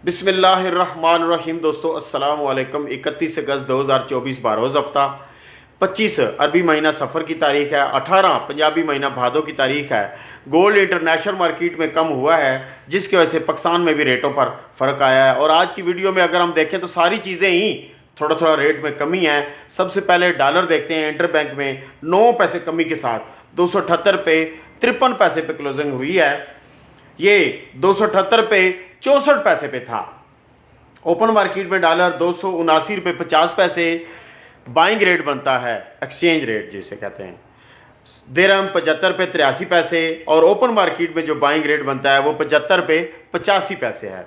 बिस्मिल्लाहिर्रहमानिर्रहीम। दोस्तों अस्सलाम वालेकुम। 31 अगस्त 2024 बारोज़ हफ्ता, 25 अरबी महीना सफ़र की तारीख है, 18 पंजाबी महीना भादों की तारीख है। गोल्ड इंटरनेशनल मार्केट में कम हुआ है, जिसकी वजह से पाकिस्तान में भी रेटों पर फ़र्क आया है। और आज की वीडियो में अगर हम देखें तो सारी चीज़ें ही थोड़ा थोड़ा रेट में कमी है। सबसे पहले डॉलर देखते हैं। इंटर बैंक में 9 पैसे कमी के साथ 278 रुपये 53 पैसे पे क्लोजिंग हुई है। ये 278 रुपये 64 पैसे पे था। ओपन मार्केट में डॉलर 279 रुपये 50 पैसे बाइंग रेट बनता है, एक्सचेंज रेट जिसे कहते हैं। दिरहम 75 रुपये 83 पैसे और ओपन मार्केट में जो बाइंग रेट बनता है वो 75 रुपये 85 पैसे है।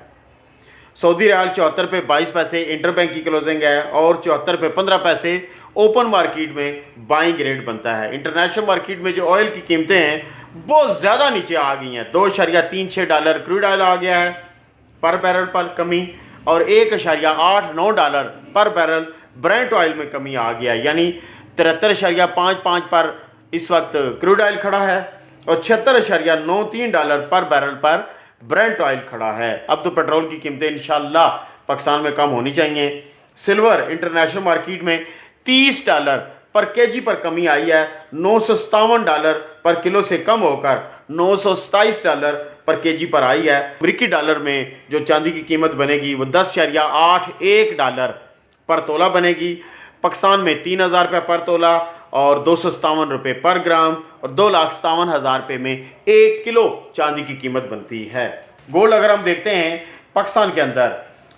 सऊदी रियाल 74 रुपये 22 पैसे इंटर बैंक की क्लोजिंग है और 74 रुपये 15 पैसे ओपन मार्केट में बाइंग रेट बनता है। इंटरनेशनल मार्केट में जो ऑयल की कीमतें हैं बहुत ज़्यादा नीचे आ गई हैं। $2.36 क्रूड ऑयल आ गया है पर बैरल पर कमी, और $1.89 पर बैरल ब्रेंट ऑयल में कमी आ गया, यानी 73.55 पर इस वक्त क्रूड ऑयल खड़ा है और $76.93 पर बैरल पर ब्रेंट ऑयल खड़ा है। अब तो पेट्रोल की कीमतें इंशाल्लाह पाकिस्तान में कम होनी चाहिए। सिल्वर इंटरनेशनल मार्केट में $30 पर केजी पर कमी आई है, $957 पर किलो से कम होकर $927 पर केजी पर आई है। अमेरिकी डॉलर में जो चांदी की कीमत बनेगी वो $10.81 पर तोला बनेगी। पाकिस्तान में 3,000 रुपये पर तोला और 257 रुपये पर ग्राम और 2,57,000 रुपये में 1 किलो चांदी की कीमत बनती है। गोल्ड अगर हम देखते हैं पाकिस्तान के अंदर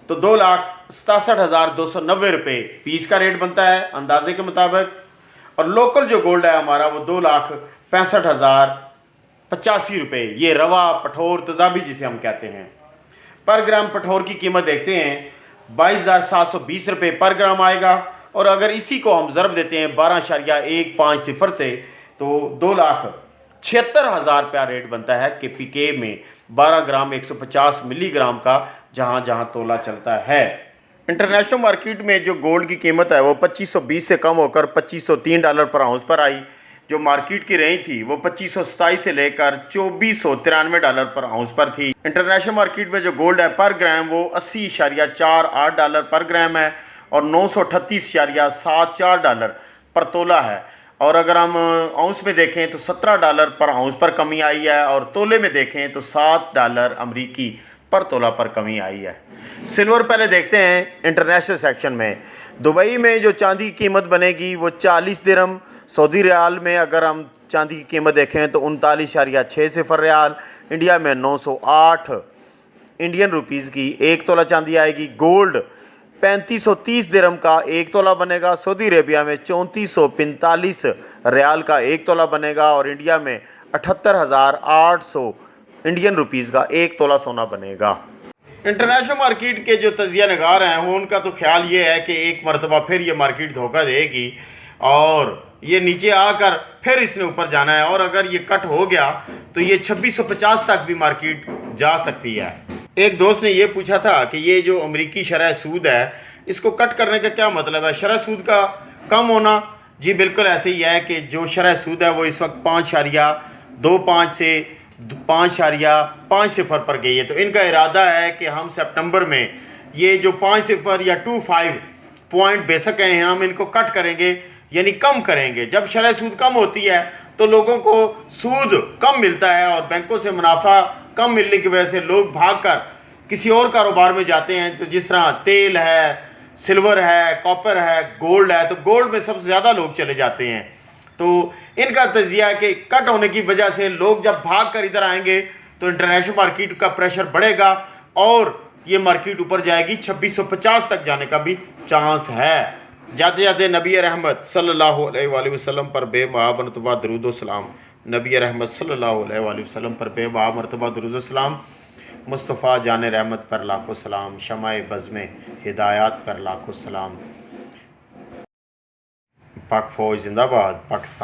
तो 2,67,290 रुपये पीस का रेट बनता है अंदाजे के मुताबिक, और लोकल जो गोल्ड है हमारा वो 2,65,085 रुपये, ये रवा पठोर तजाबी जिसे हम कहते हैं। पर ग्राम पठोर की कीमत देखते हैं 22,720 रुपये पर ग्राम आएगा, और अगर इसी को हम ज़रब देते हैं 12.150 से तो 2,76,000 रुपया रेट बनता है KPK में 12 ग्राम 150 मिलीग्राम का, जहां जहां तोला चलता है। इंटरनेशनल मार्केट में जो गोल्ड की कीमत है वो 2520 से कम होकर $2503 पर आउंस पर आई। जो मार्केट की रेंज थी वो 2527 से लेकर $2493 पर आउंस पर थी। इंटरनेशनल मार्केट में जो गोल्ड है पर ग्राम वो $80.48 पर ग्राम है और $938.74 पर तोला है। और अगर हम आउंस में देखें तो $17 पर आउंस पर कमी आई है, और तोले में देखें तो $7 अमरीकी पर तोला पर कमी आई है। सिल्वर पहले देखते हैं इंटरनेशनल सेक्शन में। दुबई में जो चांदी की कीमत बनेगी वो 40 दिरहम। सऊदी रियाल में अगर हम चांदी की कीमत देखें तो 39.60 रियाल। इंडिया में 908 इंडियन रुपीज़ की 1 तोला चांदी आएगी। गोल्ड 3530 दिरहम का 1 तोला बनेगा। सऊदी अरेबिया में 3445 रियाल का 1 तोला बनेगा, और इंडिया में 78,800 इंडियन रुपीज़ का 1 तोला सोना बनेगा। इंटरनेशनल मार्केट के जो तजिया नगार हैं वो उनका तो ख्याल ये है कि एक मरतबा फिर ये मार्केट धोखा देगी और ये नीचे आकर फिर इसने ऊपर जाना है, और अगर ये कट हो गया तो ये 2650 तक भी मार्केट जा सकती है। एक दोस्त ने ये पूछा था कि ये जो अमेरिकी शरह सूद है इसको कट करने का क्या मतलब है, शरह सूद का कम होना? जी बिल्कुल ऐसे ही है कि जो शरह सूद है वो इस वक्त 5.25 से 5.50 पर गई है। तो इनका इरादा है कि हम सितंबर में ये जो 50 या 25 पॉइंट बेसिक हैं हम इनको कट करेंगे, यानी कम करेंगे। जब शरह सूद कम होती है तो लोगों को सूद कम मिलता है और बैंकों से मुनाफा कम मिलने की वजह से लोग भागकर किसी और कारोबार में जाते हैं। तो जिस तरह तेल है, सिल्वर है, कॉपर है, गोल्ड है, तो गोल्ड में सबसे ज़्यादा लोग चले जाते हैं। तो इनका तजिया है कि कट होने की वजह से लोग जब भाग कर इधर आएंगे तो इंटरनेशनल मार्केट का प्रेशर बढ़ेगा और ये मार्केट ऊपर जाएगी। 2650 तक जाने का भी चांस है। जाते जाते नबी रहमत सल्लल्लाहु अलैहि वसल्लम पर बेमरतबा दरूद व सलाम। नबी रहमत सल्लल्लाहु अलैहि वसल्लम पर बेमरतबा दरूद व सलाम। मुस्तफ़ा जान रहमत पर लाखों सलाम। शमाए बज़्म हिदायत पर लाखों सलाम। पाक फ़ौज जिंदाबाद। पाकिस्तान।